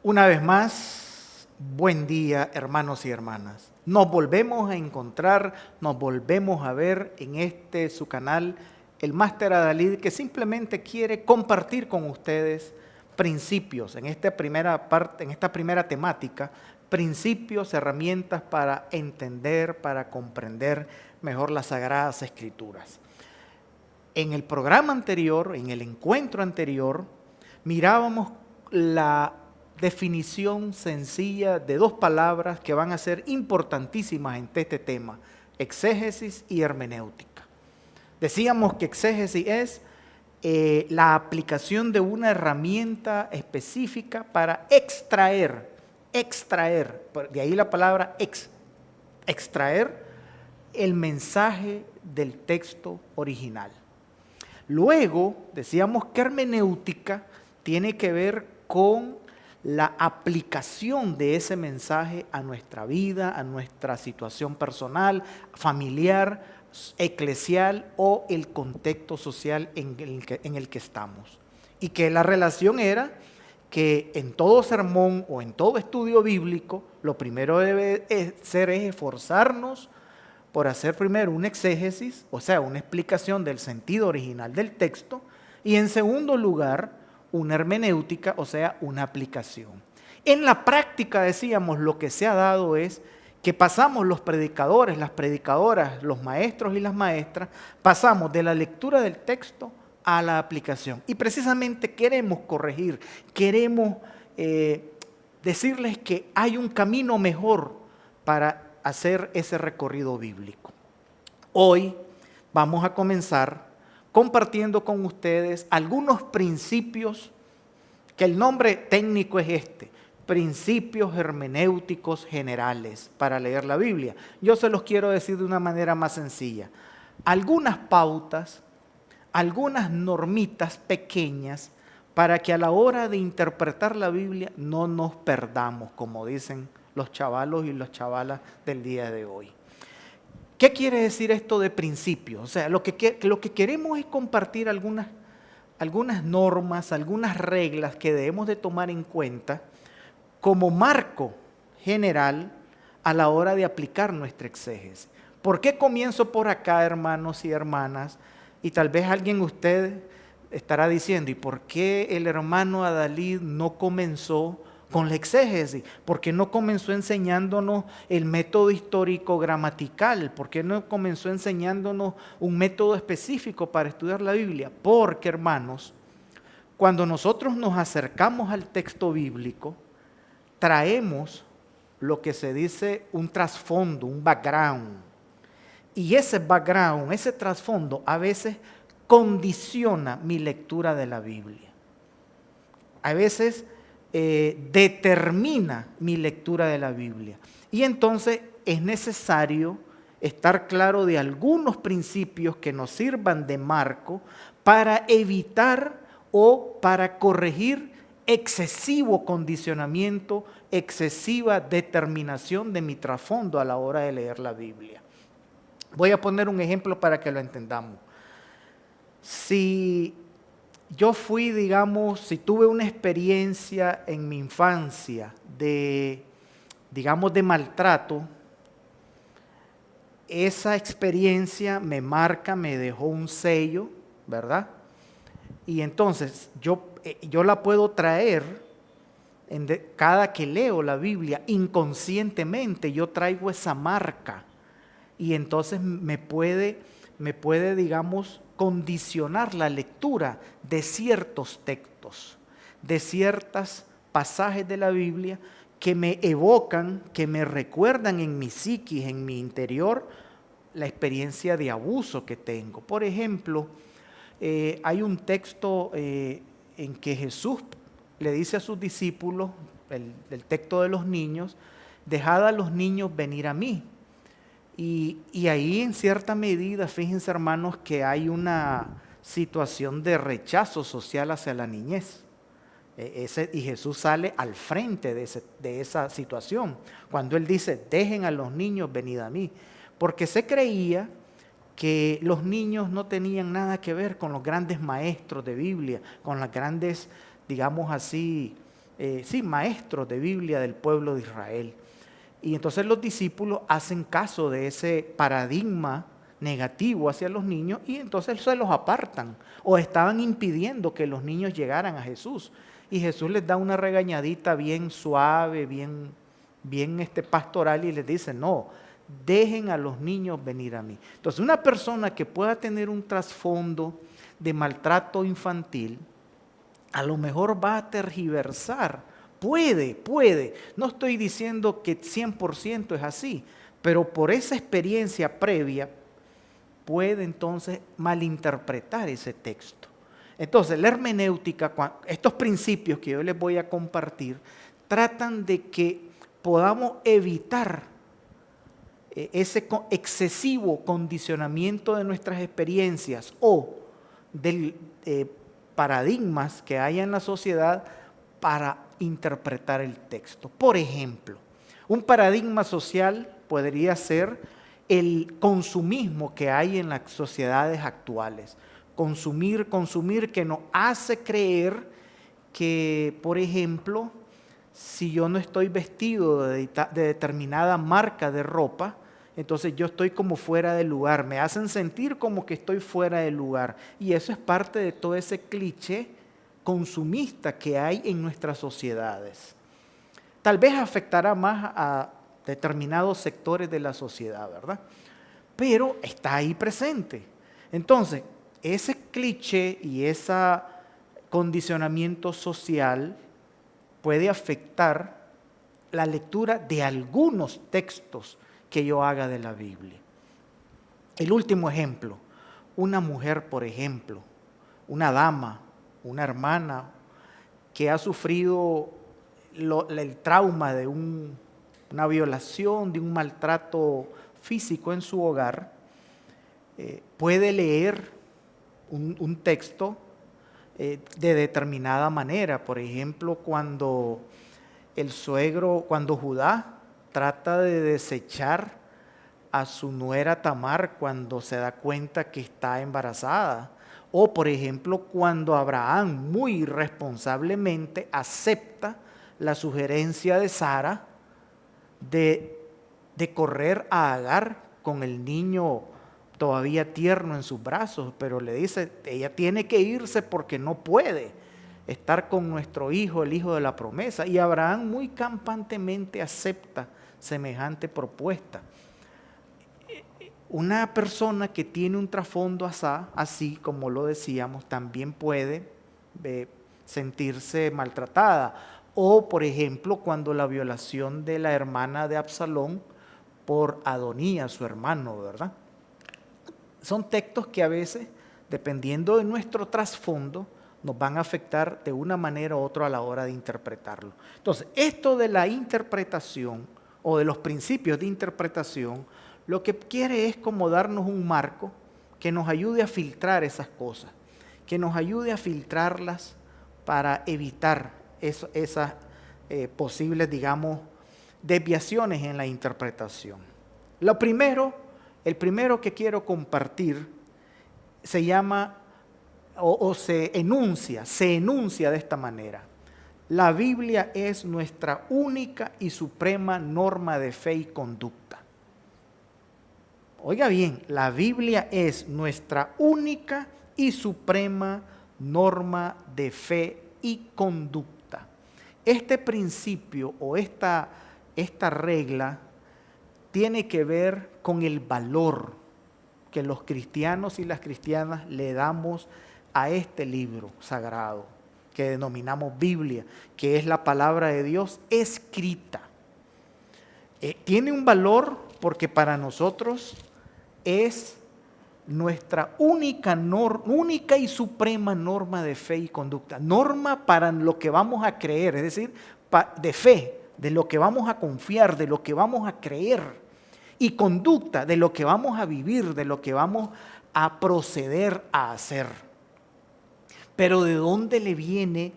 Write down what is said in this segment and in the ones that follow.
Una vez más, buen día, hermanos y hermanas. Nos volvemos a encontrar, nos volvemos a ver en su canal, el Máster Adalid, que simplemente quiere compartir con ustedes principios en esta primera parte, en esta primera temática, principios, herramientas para entender, para comprender mejor las Sagradas Escrituras. En el programa anterior, en el encuentro anterior, mirábamos la definición sencilla de dos palabras que van a ser importantísimas en este tema: exégesis y hermenéutica. Decíamos que exégesis es la aplicación de una herramienta específica para extraer, de ahí la palabra extraer el mensaje del texto original. Luego decíamos que hermenéutica tiene que ver con la aplicación de ese mensaje a nuestra vida, a nuestra situación personal, familiar, eclesial o el contexto social en el que estamos. Y que la relación era que en todo sermón o en todo estudio bíblico, lo primero debe ser es esforzarnos por hacer primero una exégesis, o sea, una explicación del sentido original del texto, y en segundo lugar, una hermenéutica, o sea, una aplicación. En la práctica, decíamos, lo que se ha dado es que pasamos los predicadores, las predicadoras, los maestros y las maestras, pasamos de la lectura del texto a la aplicación. Y precisamente queremos corregir, queremos decirles que hay un camino mejor para hacer ese recorrido bíblico. Hoy vamos a comenzar compartiendo con ustedes algunos principios, que el nombre técnico es principios hermenéuticos generales para leer la Biblia. Yo se los quiero decir de una manera más sencilla. Algunas pautas, algunas normitas pequeñas para que a la hora de interpretar la Biblia no nos perdamos, como dicen los chavalos y las chavalas del día de hoy. ¿Qué quiere decir esto de principios? O sea, lo que queremos es compartir algunas normas, algunas reglas que debemos de tomar en cuenta como marco general a la hora de aplicar nuestra exégesis. ¿Por qué comienzo por acá, hermanos y hermanas? Y tal vez alguien de ustedes estará diciendo, ¿y por qué el hermano Adalid no comenzó con la exégesis? ¿Por qué no comenzó enseñándonos el método histórico gramatical? ¿Por qué no comenzó enseñándonos un método específico para estudiar la Biblia? Porque, hermanos, cuando nosotros nos acercamos al texto bíblico, traemos lo que se dice un trasfondo, un background. Y ese background, ese trasfondo, a veces condiciona mi lectura de la Biblia. A veces determina mi lectura de la Biblia. Y entonces es necesario estar claro de algunos principios que nos sirvan de marco para evitar o para corregir excesivo condicionamiento, excesiva determinación de mi trasfondo a la hora de leer la Biblia. Voy a poner un ejemplo para que lo entendamos. Si yo si tuve una experiencia en mi infancia de maltrato, esa experiencia me marca, me dejó un sello, ¿verdad? Y entonces yo la puedo traer, cada que leo la Biblia, inconscientemente yo traigo esa marca. Y entonces me puede, condicionar la lectura de ciertos textos, de ciertos pasajes de la Biblia que me evocan, que me recuerdan en mi psiquis, en mi interior, la experiencia de abuso que tengo. Por ejemplo, hay un texto en que Jesús le dice a sus discípulos, el texto de los niños, dejad a los niños venir a mí. Y ahí en cierta medida, fíjense hermanos, que hay una situación de rechazo social hacia la niñez. Y Jesús sale al frente de esa situación, cuando Él dice, dejen a los niños venir a mí. Porque se creía que los niños no tenían nada que ver con los grandes maestros de Biblia, con las grandes, digamos así, maestros de Biblia del pueblo de Israel. Y entonces los discípulos hacen caso de ese paradigma negativo hacia los niños y entonces se los apartan o estaban impidiendo que los niños llegaran a Jesús. Y Jesús les da una regañadita bien suave, bien pastoral y les dice, no, dejen a los niños venir a mí. Entonces una persona que pueda tener un trasfondo de maltrato infantil, a lo mejor va a tergiversar. Puede. No estoy diciendo que 100% es así, pero por esa experiencia previa puede entonces malinterpretar ese texto. Entonces, la hermenéutica, estos principios que yo les voy a compartir, tratan de que podamos evitar ese excesivo condicionamiento de nuestras experiencias o del paradigmas que hay en la sociedad para interpretar el texto. Por ejemplo, un paradigma social podría ser el consumismo que hay en las sociedades actuales. Consumir, que nos hace creer que, por ejemplo, si yo no estoy vestido de determinada marca de ropa, entonces yo estoy como fuera de lugar. Me hacen sentir como que estoy fuera de lugar. Y eso es parte de todo ese cliché consumista que hay en nuestras sociedades. Tal vez afectará más a determinados sectores de la sociedad, ¿verdad? Pero está ahí presente. Entonces, ese cliché y ese condicionamiento social puede afectar la lectura de algunos textos que yo haga de la Biblia. El último ejemplo, una mujer, por ejemplo, una dama, una hermana que ha sufrido el trauma de una violación, de un maltrato físico en su hogar, puede leer un texto de determinada manera. Por ejemplo, cuando Judá trata de desechar a su nuera Tamar cuando se da cuenta que está embarazada. O, por ejemplo, cuando Abraham muy irresponsablemente acepta la sugerencia de Sara de correr a Agar con el niño todavía tierno en sus brazos, pero le dice, ella tiene que irse porque no puede estar con nuestro hijo, el hijo de la promesa. Y Abraham muy campantemente acepta semejante propuesta. Una persona que tiene un trasfondo así como lo decíamos, también puede sentirse maltratada. O, por ejemplo, cuando la violación de la hermana de Absalón por Adonías, su hermano, ¿verdad? Son textos que a veces, dependiendo de nuestro trasfondo, nos van a afectar de una manera u otra a la hora de interpretarlo. Entonces, esto de la interpretación o de los principios de interpretación, lo que quiere es como darnos un marco que nos ayude a filtrar esas cosas, que nos ayude a filtrarlas para evitar esas posibles, digamos, desviaciones en la interpretación. El primero que quiero compartir se llama se enuncia de esta manera. La Biblia es nuestra única y suprema norma de fe y conducta. Oiga bien, la Biblia es nuestra única y suprema norma de fe y conducta. Este principio o esta regla tiene que ver con el valor que los cristianos y las cristianas le damos a este libro sagrado que denominamos Biblia, que es la palabra de Dios escrita. Tiene un valor porque para nosotros es nuestra única y suprema norma de fe y conducta. Norma para lo que vamos a creer, es decir, de fe, de lo que vamos a confiar, de lo que vamos a creer. Y conducta, de lo que vamos a vivir, de lo que vamos a proceder a hacer. Pero ¿de dónde le viene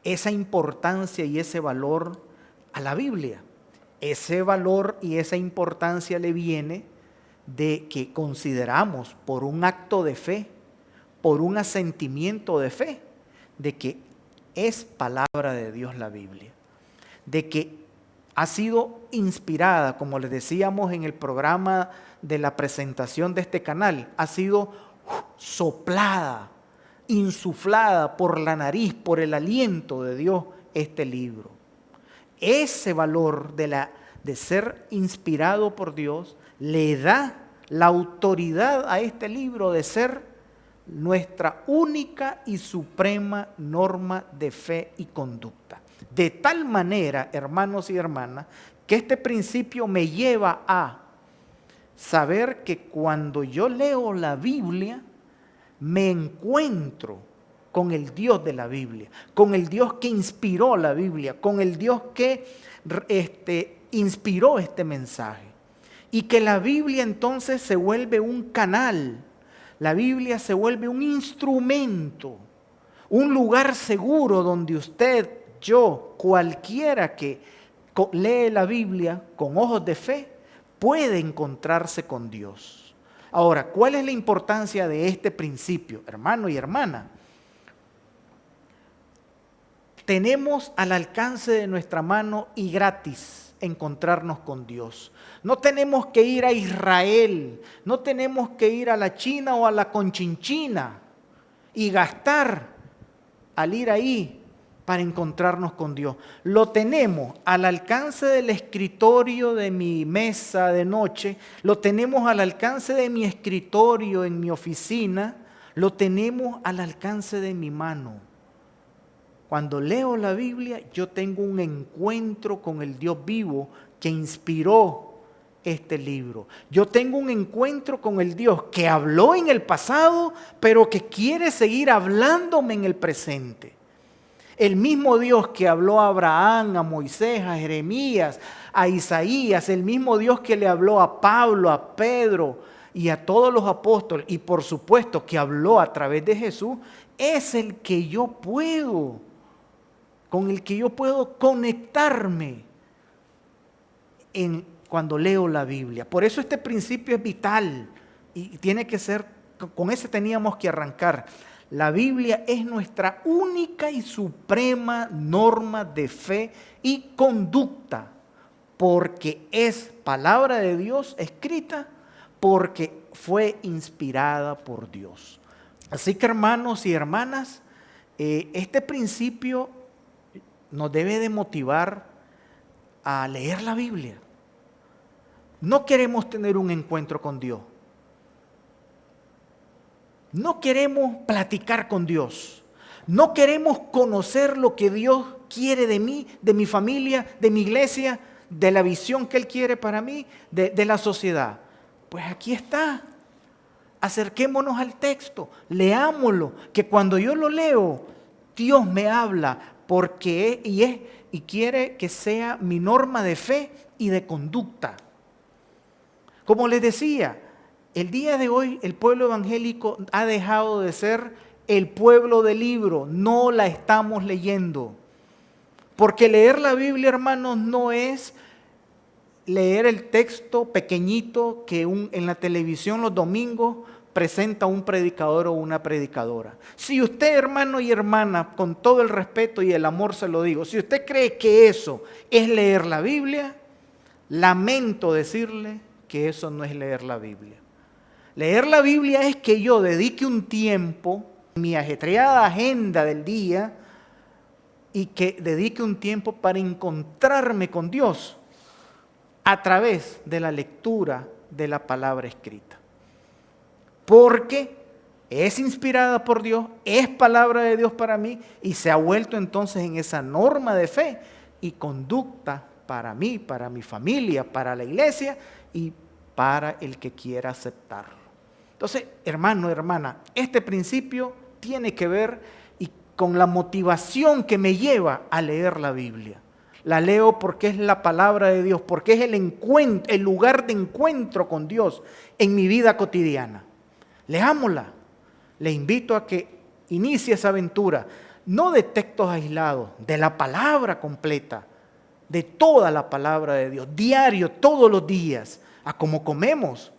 esa importancia y ese valor a la Biblia? Ese valor y esa importancia le viene de que consideramos por un acto de fe, por un asentimiento de fe, de que es palabra de Dios la Biblia, de que ha sido inspirada, como les decíamos en el programa de la presentación de este canal, ha sido soplada, insuflada por la nariz, por el aliento de Dios, este libro. Ese valor de ser inspirado por Dios le da la autoridad a este libro de ser nuestra única y suprema norma de fe y conducta. De tal manera, hermanos y hermanas, que este principio me lleva a saber que cuando yo leo la Biblia, me encuentro con el Dios de la Biblia, con el Dios que inspiró la Biblia, con el Dios que inspiró este mensaje. Y que la Biblia entonces se vuelve un canal, la Biblia se vuelve un instrumento, un lugar seguro donde usted, yo, cualquiera que lee la Biblia con ojos de fe, puede encontrarse con Dios. Ahora, ¿cuál es la importancia de este principio, hermano y hermana? Tenemos al alcance de nuestra mano y gratis encontrarnos con Dios. No tenemos que ir a Israel, no tenemos que ir a la China o a la Conchinchina y gastar al ir ahí para encontrarnos con Dios. Lo tenemos al alcance del escritorio de mi mesa de noche, lo tenemos al alcance de mi escritorio en mi oficina, lo tenemos al alcance de mi mano. Cuando leo la Biblia, yo tengo un encuentro con el Dios vivo que inspiró este libro. Yo tengo un encuentro con el Dios que habló en el pasado, pero que quiere seguir hablándome en el presente. El mismo Dios que habló a Abraham, a Moisés, a Jeremías, a Isaías, el mismo Dios que le habló a Pablo, a Pedro y a todos los apóstoles, y por supuesto que habló a través de Jesús, es el que yo puedo, con el que yo puedo conectarme cuando leo la Biblia. Por eso este principio es vital y tiene que ser, con ese teníamos que arrancar. La Biblia es nuestra única y suprema norma de fe y conducta, porque es palabra de Dios escrita, porque fue inspirada por Dios. Así que, hermanos y hermanas, este principio nos debe de motivar a leer la Biblia. No queremos tener un encuentro con Dios. No queremos platicar con Dios. No queremos conocer lo que Dios quiere de mí, de mi familia, de mi iglesia, de la visión que Él quiere para mí, de la sociedad. Pues aquí está. Acerquémonos al texto, leámoslo, que cuando yo lo leo, Dios me habla porque y quiere que sea mi norma de fe y de conducta. Como les decía, el día de hoy el pueblo evangélico ha dejado de ser el pueblo del libro, no la estamos leyendo. Porque leer la Biblia, hermanos, no es leer el texto pequeñito que en la televisión los domingos presenta un predicador o una predicadora. Si usted, hermano y hermana, con todo el respeto y el amor se lo digo, si usted cree que eso es leer la Biblia, lamento decirle que eso no es leer la Biblia. Leer la Biblia es que yo dedique un tiempo, mi ajetreada agenda del día, y que dedique un tiempo para encontrarme con Dios a través de la lectura de la palabra escrita. Porque es inspirada por Dios, es palabra de Dios para mí y se ha vuelto entonces en esa norma de fe y conducta para mí, para mi familia, para la iglesia y para el que quiera aceptarlo. Entonces, hermano, hermana, este principio tiene que ver con la motivación que me lleva a leer la Biblia. La leo porque es la palabra de Dios, porque es el lugar de encuentro con Dios en mi vida cotidiana. Leámosla. Le invito a que inicie esa aventura, no de textos aislados, de la palabra completa, de toda la palabra de Dios, diario, todos los días, a como comemos.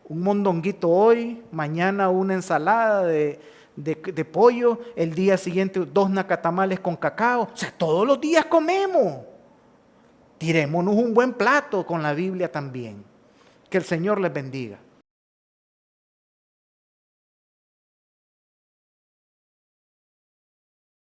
Un mondonguito hoy, mañana una ensalada de de pollo, el día siguiente 2 nacatamales con cacao. O sea, todos los días comemos. Tirémonos un buen plato con la Biblia también. Que el Señor les bendiga.